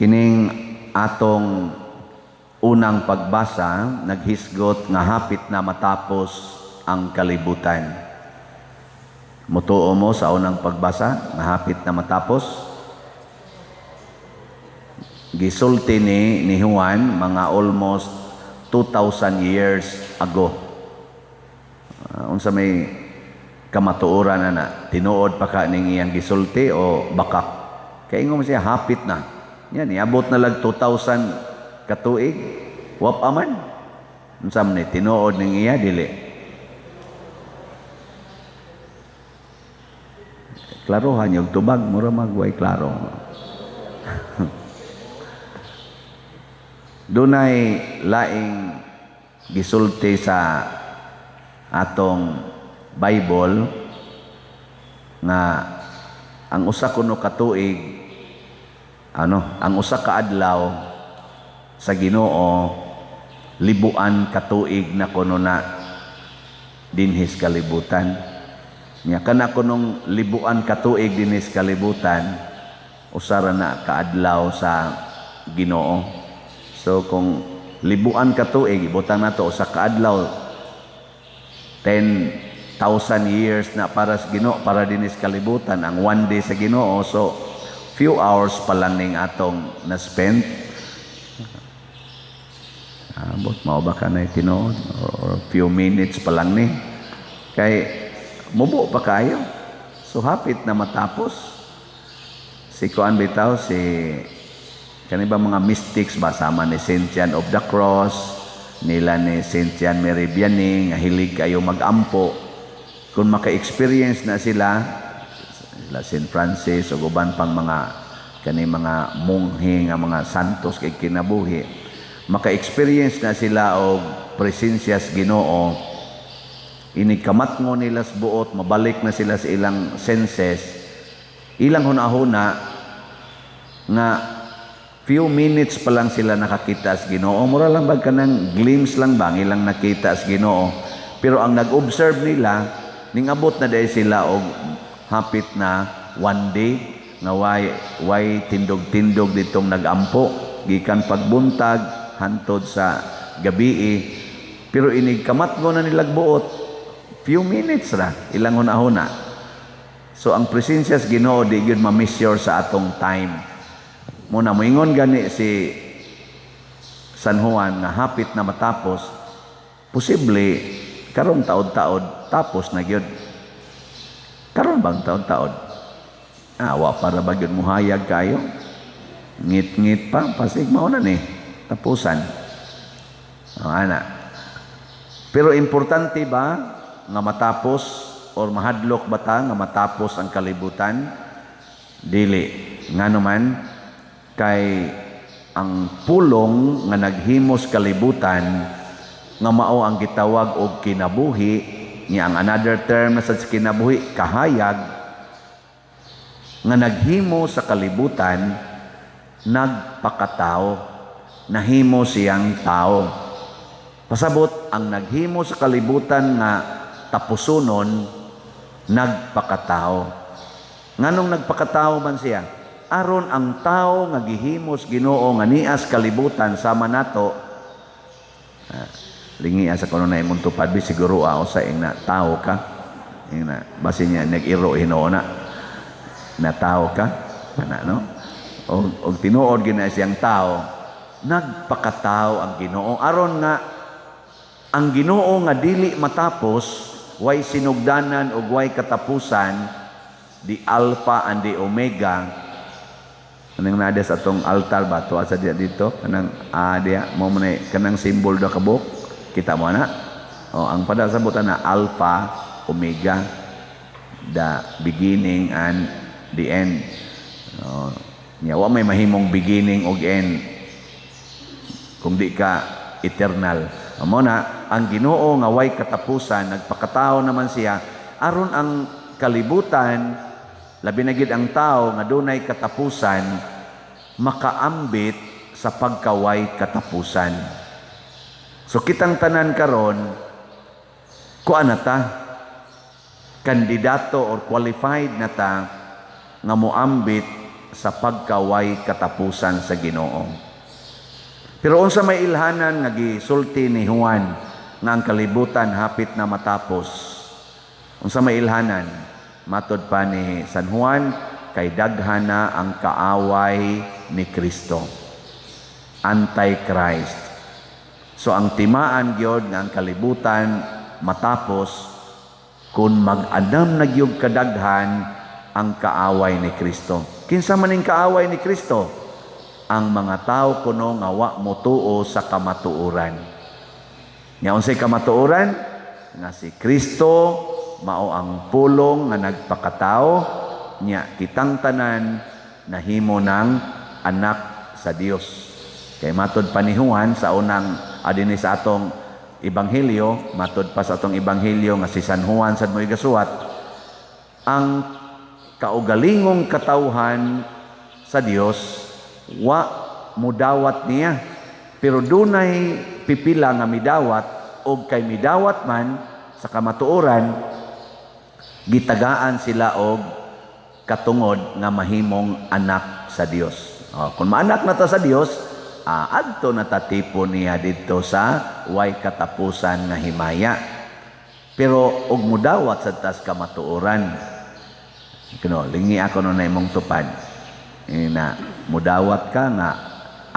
Kining atong unang pagbasa naghisgot nga hapit na matapos ang kalibutan. Mutuo mo sa unang pagbasa nga hapit na matapos. Gisulti ni Juan mga almost 2,000 years ago. Unsa may kamatuoran na tinuod pa ka ning iyang gisulti o bakak? Kaya mo siya hapit na. Yan, iabot na lang 2,000 katuig. Wap aman. Unsa man ni tinuod ning iya dili. Klarohan yung tubag, mura magway klaro. Dunay laing gisulti sa atong Bible nga ang usa kuno katuig ang usa ka adlaw sa Ginoo libuan katuig na kuno na dinhis kalibutan. Nya kana kunong libuan katuig dinhis kalibutan usara na kaadlaw sa Ginoo. So kung libuan katuig ibutang nato usa ka adlaw 10,000 years na para sa Ginoo, para dinhis kalibutan ang one day sa Ginoo. So few hours pa lang ning atong na-spend. Abot mao ba ka na tinuod or few minutes pa lang ni. Kay mubo pa kayo. So hapit na matapos. Si kuan bitaw si kani ba mga mystics ba sama ni Saint John of the Cross, nila ni Saint John Mary Vianney nga hilig kayo mag-ampo. Kung maka-experience na sila Saint Francis o uban pang mga kani mga monghe nga mga santos kay kinabuhi, maka-experience na sila og presensya sa Ginoo, inikamatngo nila sa buot, mabalik na sila sa ilang senses, ilang hunahuna nga few minutes pa lang sila nakakita sa Ginoo. Mura lang ba kanang glimpse lang bang ilang nakita sa Ginoo, pero ang nag-observe nila ning abot na dahil sila og hapit na one day na way tindog-tindog ditong nag-ampo gikan pagbuntag hantod sa gabi, pero inigkamatngo na nilag buot few minutes ra ilang hunahuna. So ang presensya sa Ginoo di gyud ma-measure sa atong time. Muna moingon gani si San Juan nga hapit na matapos, posible karong taod-taod tapos na gyud. Karon bang taon-taon? Wa para ba gyud muhayag kayo? Ngit-ngit pa, pasig mao na ni tapusan. Ana. Pero importante ba nga matapos or mahadlok ba ta nga matapos ang kalibutan? Dili. Ngano man kay ang pulong nga naghimos kalibutan nga mao ang gitawag og kinabuhi. Niya ang another term na sa kinabuhi, kahayag, nga naghimo sa kalibutan, nagpakatao, nahimo siyang tao. Pasabot, ang naghimo sa kalibutan nga tapusunon, nagpakatao. Nganong nagpakatao man siya? Aron ang tao nga gihimos Ginoo nga nias kalibutan sama nato, lingi sa kuno na imong tupad bi siguro sa ing na tao ka ing na basin niya nag-iro hinoona na tao ka ana no og tinuod gina siyang tao, nagpakatao ang Ginoo aron nga ang Ginoo nga dili matapos, way sinugdanan og way katapusan, di Alpha and the Omega. Anong nada sa atong altar ba to asa dito kanang dia mo man kanang symbol do kabuk. Kita mo na? Ang padasabutan na Alpha, Omega, the beginning and the end. Wa may mahimong beginning o end kung di ka eternal. Amo na, ang Ginoo nga way katapusan, nagpakatao naman siya, aron ang kalibutan, labi na gid ang tao nga dunay katapusan, makaambit sa pagkaway katapusan. So kitang tanan karon kuan na ta kandidato or qualified na ta nga moambit sa pagkaway katapusan sa Ginoo. Pero unsa may ilhanan nga gisulti ni Juan nga ang kalibutan hapit na matapos. Unsa may ilhanan? Matod pa ni San Juan, kay daghan na ang kaaway ni Kristo. Antichrist. So ang timaan gyud nga ang kalibutan matapos kung mag-anam na gyud kadaghan ang kaaway ni Kristo. Kinsa man ning kaaway ni Kristo? Ang mga tao kuno nga wa motuo sa kamatuoran. Nya unsay kamatuoran? Nga si Kristo mao ang pulong nga nagpakatao, nya kitang tanan nahimo ng anak sa Dios. Kay matod pa ni Juan sa unang adini sa atong ebanghelyo, matod pa sa atong ebanghelyo nga si San Juan sad mo'y gasuwat, ang kaugalingong katawhan sa Dios wa mudawat niya, pero dunay pipila nga midawat, og kay midawat man sa kamatuoran gitagaan sila og katungod nga mahimong anak sa Dios. Kung maanak na ta sa Dios, adto natatipon niya dito sa way katapusan nga himaya. Pero og mudawat sa tas kamatuoran. Kuno lingi ako no na imong tupad. Ina mudawat ka nga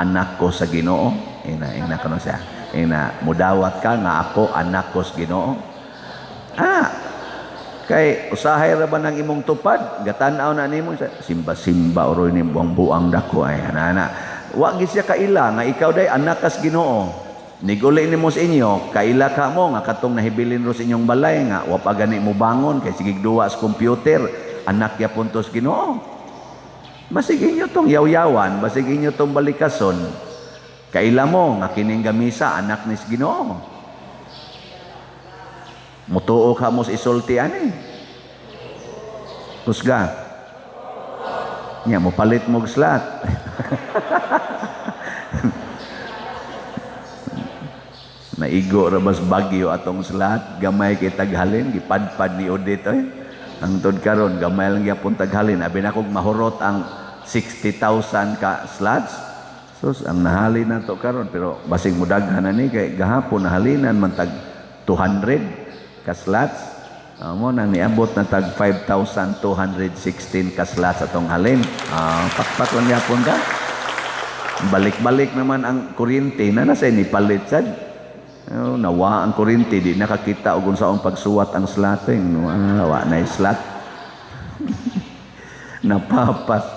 anak ko sa Ginoo. Ina kuno siya. Ina mudawat ka nga ako anak ko sa Ginoo. Kay usahay ra ba nang imong tupad? Gatan-aw na nimo simba-simba oro ni buang-buang dako ay ana. Wa gid siya kaila nga ikaw day anak kas Ginoo. Niguli nimo sa inyo, kaila ka mo nga katong nahibilin ro sa inyong balay nga wa pa gani mo bangon kay sigig duwa sa computer, anak ya puntos Ginoo. Basig inyo tong yaw-yawan, basig inyo tong balikason. Kaila mo nga kining gamisa anak ni Ginoo. Mutuo ka mo sa isulti ani. Kusga. Nya mo palit mo slat. Naigo ra bas bagyo atong slat, gamay kay taghalin gipadpad ni Odit oy. Ang tod karon gamay lang gyapon taghalin, abi na kog mahurot ang 60,000 ka slots. Sus ang nahalin nato karon, pero basig mudaghan na ni kay gahapon nahalinan man tag 200 ka slots. Mo nang niabot na tag 5,216 ka slots atong halin. Pakpak lang gyapon ka. Balik-balik naman ang kuryente na nasa ni palit sad. Nawa ang kuryente di nakakita og unsaon pagsuwat ang slating. Wa na slot. Napapas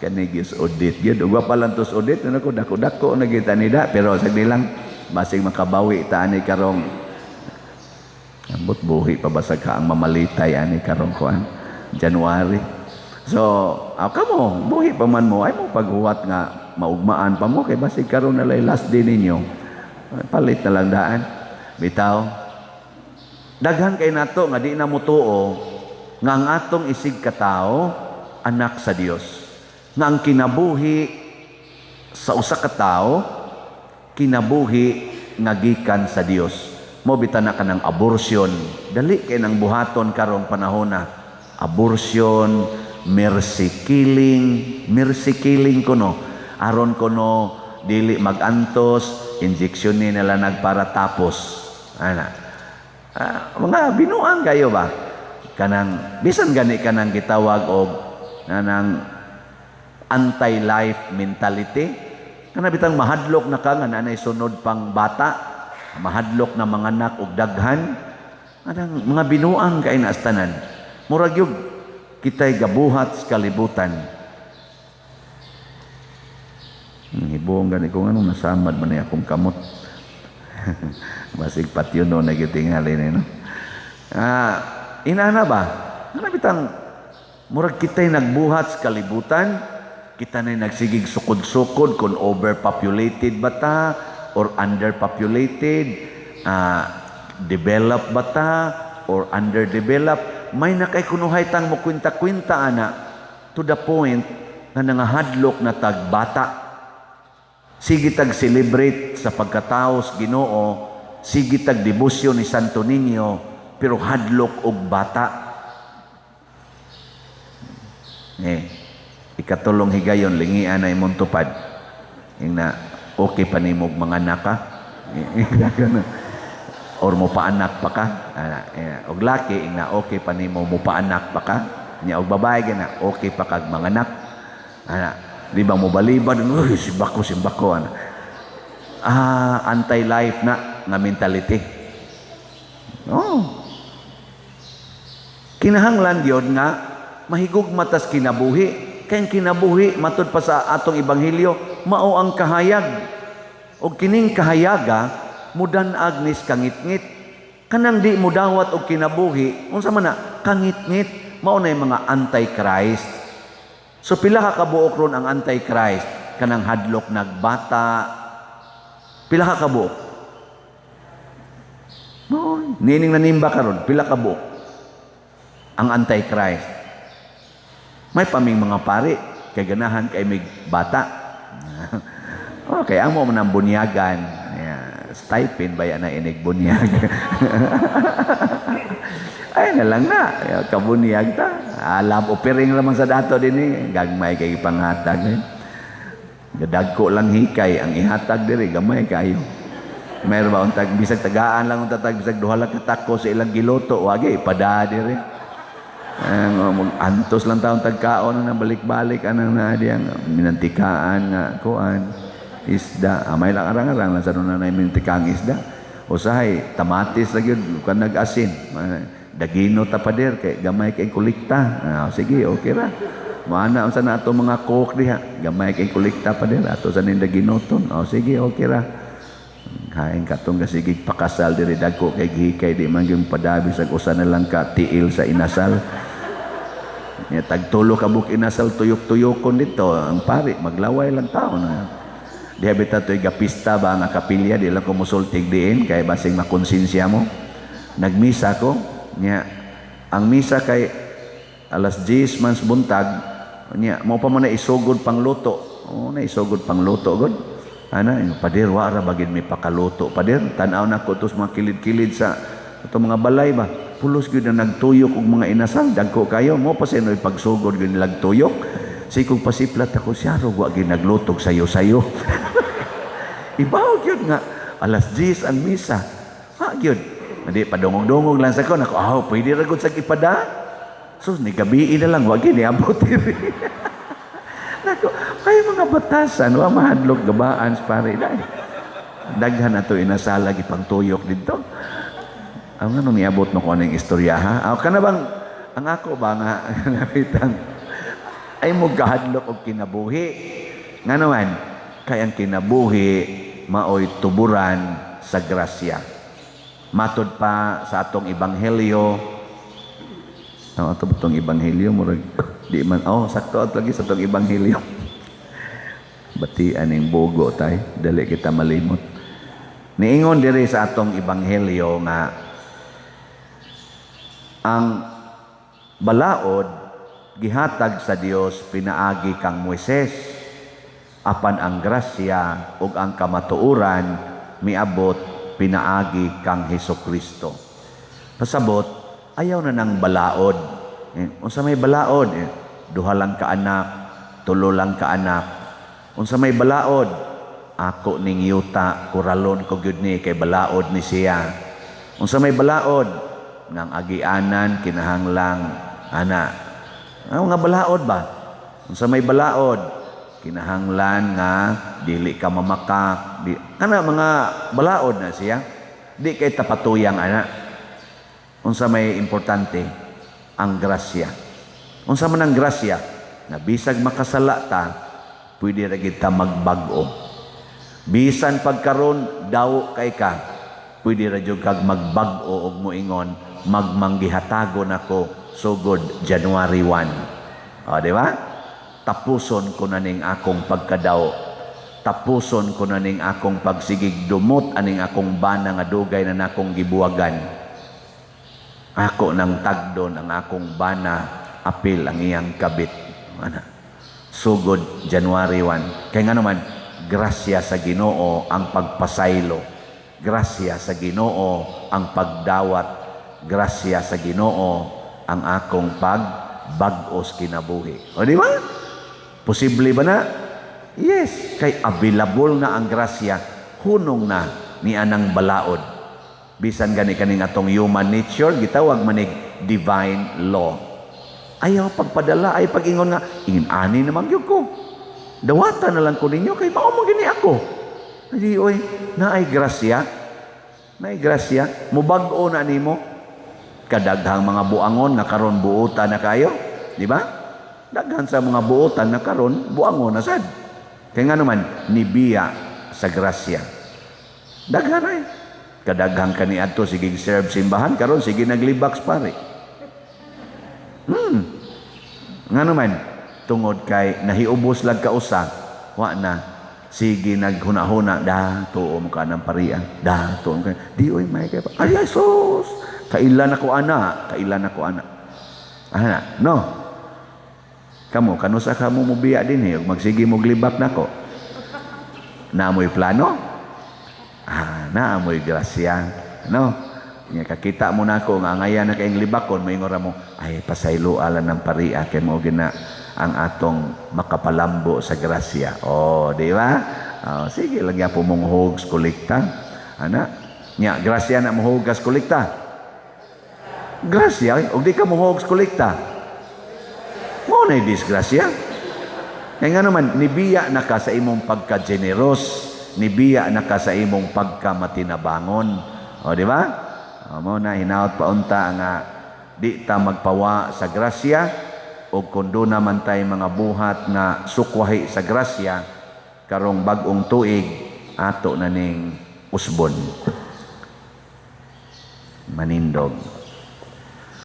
kanigis audit gyud. Ug pa lang tos audit nako dako-dako na kita nida, pero sagdi lang basig makabawi ta ani karong ambot buhi pa basag ka ang mamalitay ani karong kuan January. So kamo buhi pa man mo ay mo paghuwat nga maugmaan pa mo kay basig karon na last day ninyo palit na lang daan bitaw. Daghan kay nato nga di na mutuo nga ang atong isig katao anak sa Dios, nga ang kinabuhi sa usa ka tawo kinabuhi nga gikan sa Dios. Mo bitan na ka ng abortion, dali kay nang buhaton karong panahon na abortion, mercy killing kuno aron kuno dili magantos, injection ni nila nagpara tapos mga binuang kayo ba kanang bisan gani kanang gitawag og nanang anti-life mentality, kana bitang mahadlok na ka nga nanay sunod pang bata, mahadlok na mga anak og daghan, anang mga binuang kay naastanan. Murag yung kita'y gabuhat sa kalibutan. Ibuong gani kung anong nasamad man niya akong kamot. Basig patyo no nagitingali na no. Inana ba? Ano bitang murag kita'y nagbuhat sa kalibutan, kita na nagsigig sukod-sukod kung overpopulated ba ta or underpopulated, developed ba ta or underdeveloped. May nakay tang mo kwinta-kwinta ana to the point na nangahadlok na tagbata. Sige tag celebrate sa pagkatao sa Ginoo, sige tag debosyon ni Santo Niño, pero hadlok og bata. ikatulong higayon lingian na imong tupad. Ing na okay pa nimo mga anak ka. Or mo paanak pa ka. Og laki ing na okay pa nimo mo paanak pa ka. Nya og babae gina okay pa kag mga anak. Di ba mo balibad, uy, simbako. Anti-life na nga mentality. Kinahanglan yun nga, mahigog matas kinabuhi. Kaya kinabuhi, matud pa sa atong ebanghelyo, mao ang kahayag. O kining kahayaga, mudanag nis kangit-ngit. Kanang di mudawat og kinabuhi, unsa man na, kangit-ngit, mao na yung mga anti-Christ. So pila ka kabuok ron ang anti-Christ, kanang hadlok nagbata. Pila ka kabuok? Nining nanimba ka ron, pila ka buok? Ang anti-Christ. May paming mga pari, kay ganahan kay may bata. Kaya amo man ang bunyagan. Stipend ba yan na inig bunyag? Ay na lang na, kabunyag ta. Alam, opering naman sa dato din eh. Gagmay kay panghatag. Gadagko lang hikay, ang ihatag diri, gamay kayo. Mayroon ba untag, bisag tagaan lang untag, bisag duhala katako sa ilang giloto, wagi, ipada diri. Antos lang taong tagkaon na balik-balik, anang na diyang minantikaan nga, kuan, isda. May lang arang-arang lang sa nuna na minantikang isda. Usahay, tamatis lagi yun, kan nag-asin. Dagino tapader kay gamay kay kulikta. Sige, okay ra. Maana unsa na ato mga cook diha, gamay kay kulikta pa der ato sa ninda ginoton. Sige, okay ra. Kain katong gasigig pakasal diri dagko kay gihikay di man gyud padabi sa usa na lang ka tiil sa inasal. Nya tagtulo ka buk inasal tuyok-tuyokon dito, ang pari maglaway lang taon na. Diha bita toy gapista ba nga kapilya di lang ko musultig diin kay basing makonsensya mo. Nagmisa ko nya ang misa kay alas 10 mans buntag nya mo pa man na isugod pang luto. Na isugod pang luto gud. Pader wara bagid mi pakaluto. Pader tan-aw na ko tos mga kilid-kilid sa ato mga balay ba. Pulos gyud na nagtuyok og mga inasal dagko kayo mo pa sinoy pagsugod gyud nilag tuyok. Sikog pasiplat ako siya ro wa gyud naglutog sayo-sayo. Ibaw gyud nga alas 10 ang misa. Gyud. Hindi, padungog-dungog lang sa ko. Pwede ra gud sa ipada. So, ni gabi na lang, wag ni abot diri. Nako, kayo mga batasan, wa mahadlok gabaan sa pare dai. Daghan ato inasala gipang tuyok didto. Ang ano niabot mo ko ning istorya ha? Kana bang ang ako ba nga napitan ay mo gahadlok og kinabuhi. Nga naman, kay ang kinabuhi maoy tuburan sa grasya. Matod pa sa atong ebanghelyo. Ato itong ebanghelyo murag di man sakto at lagi sa itong ebanghelyo. Batian ning bugo tay, dali kita malimot. Niingon diri sa atong ebanghelyo nga ang balaod gihatag sa Dios pinaagi kang Moises, apan ang grasya ug ang kamatuoran miabot pinaagi kang Hesukristo. Pasabot, ayaw na ng balaod. Unsa may balaod? Duha lang ka anak, tulo lang ka anak. Unsa may balaod? Ako ning yuta, kuralon ko gyud ni kay balaod ni siya. Unsa may balaod? Nang agianan, kinahanglang ana. Nga balaod ba? Unsa may balaod? Kinahanglan nga dili ka mamakak. Mga balaod na siya. Di kay tapatuyang ana. Unsa may importante? Ang grasya. Unsa man ang grasya? Na bisag makasala ta, pwede ra kita magbag-o. Bisan pagkaron daw kay ka, pwede ra jud kag magbag-o og moingon, magmanggihatagon ako sugod January 1. Di ba? Tapuson ko na ning akong pagkadaw. Tapuson ko na ning akong pagsigig dumot aning akong bana nga dugay na nakong gibuwagan. Ako nang tagdon ang akong bana, apil ang iyang kabit. Sugod January 1. Kaya nga naman, grasya sa Ginoo ang pagpasaylo. Grasya sa Ginoo ang pagdawat. Grasya sa Ginoo ang akong pagbag-os kinabuhi. O di ba? Posible ba na? Yes, kay available na ang grasya, hunong na ni anang balaod. Bisan gani kaning atong human nature, gitawag manig divine law. Ayaw pagpadala, ay pag-ingon nga, ingin-ani naman yun ko. Dawatan na lang ko ninyo, kay mao mo gini ako. Hindi, oy, naay grasya. Naay grasya. Mubag-o na nimo. Kadaghang mga buangon nga karon buutan na kayo. Di ba? Daghan sa mga buutan na karon buangon na sad. Kaya nga naman, nibiya sa grasya. Daghan ay. Kadaghang kaniadto sige serve simbahan, karon sige naglibaks pare. Nga naman, tungod kay nahiubos lag kausa, wa na, sige naghuna-huna, tuo mo ka ng parian, tuo mo ka, di oy may kaya pa, ay sus, kailan ako ana, ana, no? Kamu, kanusa ka mo mubiya din magsige mo glibak na ko. Naamoy plano? Naamoy grasya, no? Nga kakita mo na ako nga ngayon na kayong libakon, may ngora mo, ay pasaylo alan ng paria, kaya mo gina ang atong makapalambo sa grasya. Di ba? Sige, lagyan po mong hugs kolekta. Ana? Nga, grasya na mo hugas kolekta. Grasya, o di ka mo hugs kolekta. Mo na disgrasya. Kaya nga naman, nibiya na ka sa imong pagka-generous, nibiya na ka sa imong pagka-matinabangon. Di ba? Mo na hinaot paunta nga di ta magpawa sa grasya o kundo naman tay mga buhat nga sukwahi sa grasya karong bag-ong tuig ato na ning usbon manindog.